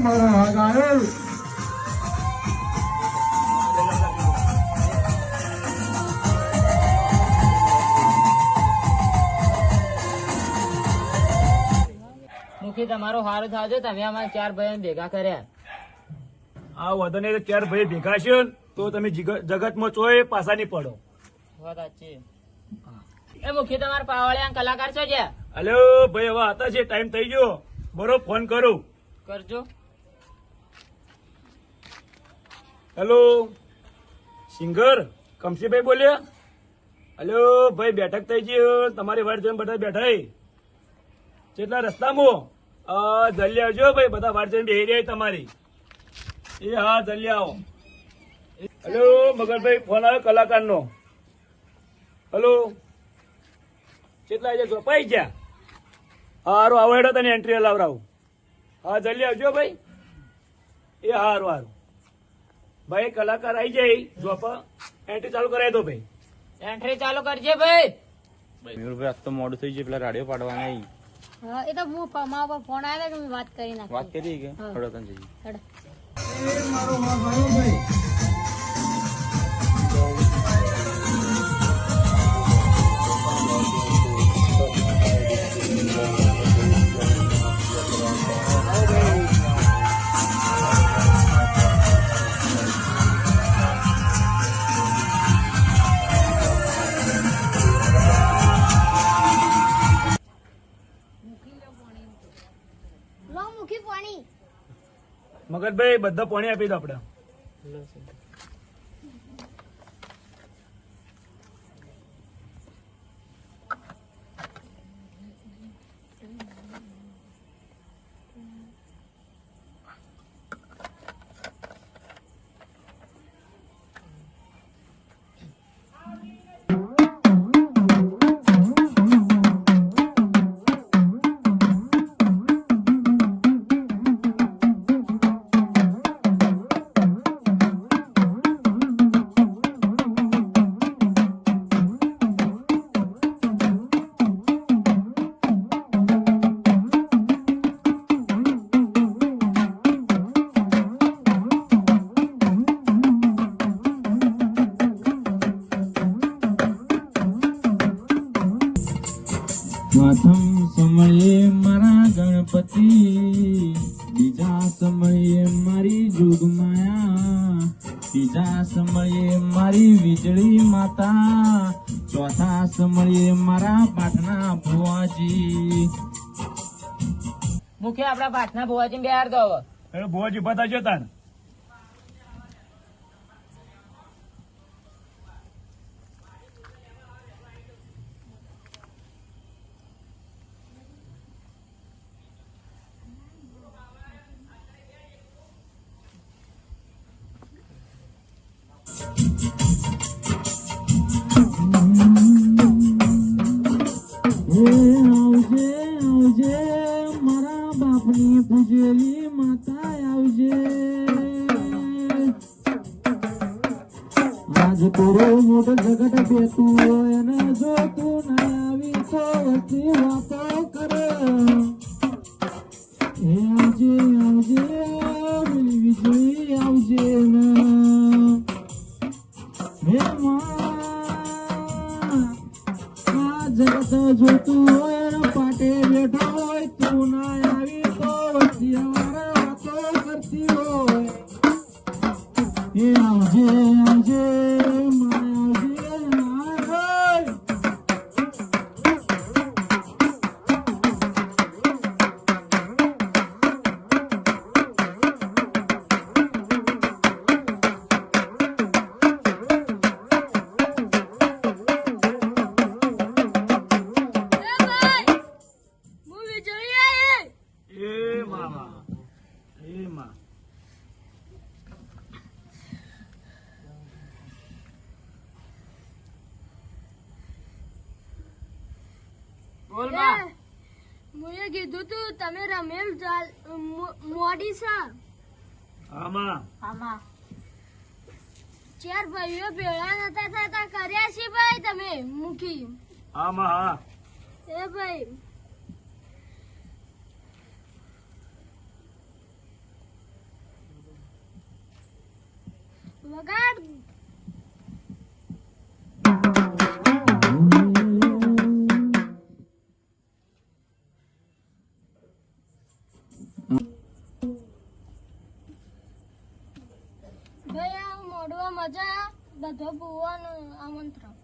મારો હાથ આવ્યો. મુખી તમારો હારો થાજો. તમે અમારા 4 ભાઈઓને ભેગા કર્યા. આ વધુ નહીં 4 ભાઈ ભેગા છે તો તમે જગતમાં ચોય પાછા નહીં પડો. વાત સાચી. એ મુખી તમારા પાવળિયા કલાકાર છો છે? હલો ભાઈ, હવે હતા છે, ટાઈમ થઈ ગયો. બરોબર, ફોન કરું. કરજો. હેલો, સિંગર કમસીભાઈ બોલ્યા? હલો ભાઈ, બેઠક થઈ ગઈ. તમારી વાટ જોઈને બધા બેઠા. કેટલા રસ્તામાં જલ્દી આવજો ભાઈ, બધા વાટ જોઈને બેસી રહ્યા તમારી. એ હા, જલ્દી આવો. હેલો મગરભાઈ, ફોન આવ્યો કલાકારનો. હલો, કેટલા છે? ચોપાઈ ગયા? હારું, આવો હેડો, તને એન્ટ્રી લાવરાવું. હા, જલ્દી આવજો ભાઈ. એ હારું હારું ભાઈ, કલાકાર આવી જાય જોપા, એન્ટ્રી ચાલુ કરાવી દો ભાઈ. એન્ટ્રી ચાલુ કરજે ભાઈ. મયુરભાઈ, આજ તો મોડું થઈ ગયું, પેલા રાડિયો પાડવાના આવી. હા, એ તો મારા પર ફોન આવ્યો કે મેં વાત કરી નાખી. વાત કરી કે થોડો તને જઈએ. હેડો. એ મારો હાથ આવ્યો ભાઈ. લો મુખી પાણી. મગજભાઈ, બધા પાણી આપી દો આપડે. પ્રથમ સમયે મારા ગણપતિ, બીજા સમયે મારી જોગમાયા, ત્રીજા સમયે મારી વીજળી માતા, ચોથા સમયે મારા પાટના ભુવાજી. મુખી આપડા પાઠના ભુવાજી બેહાર દો હવે. હેલો ભુવાજી, ઉભા થાજો તાન. આવજે આવજે મારા બાપની પૂજેલી માતા, આવજે. આજ કોરો મોટો જગત બેતું હોય ને જો તું ના આવી તો વચ્ચે વાતો કરે. આવજે આવજે પેલી વીજળી, આવજે ને હે જગત જોતું હોય ને પાટે બેઠો હોય, તું ના આવી તો વચ્ચે અમારે વાતો કરતી હોય. એ આવજે આવજે મારે આવજે. એ મામા, એ માં. બોલ બા. મુએ કીધું તું તમે રમેલ મોડી છે. આમાં આમાં 4 ભાઈઓ ભેળા નતા થતા કર્યા છે ભાઈ તમે મુખી. આમાં હા. એ ભાઈ વગાડ. ભાઈ આ મોડવા મજા બધો ભૂવાનો આમંત્રણ.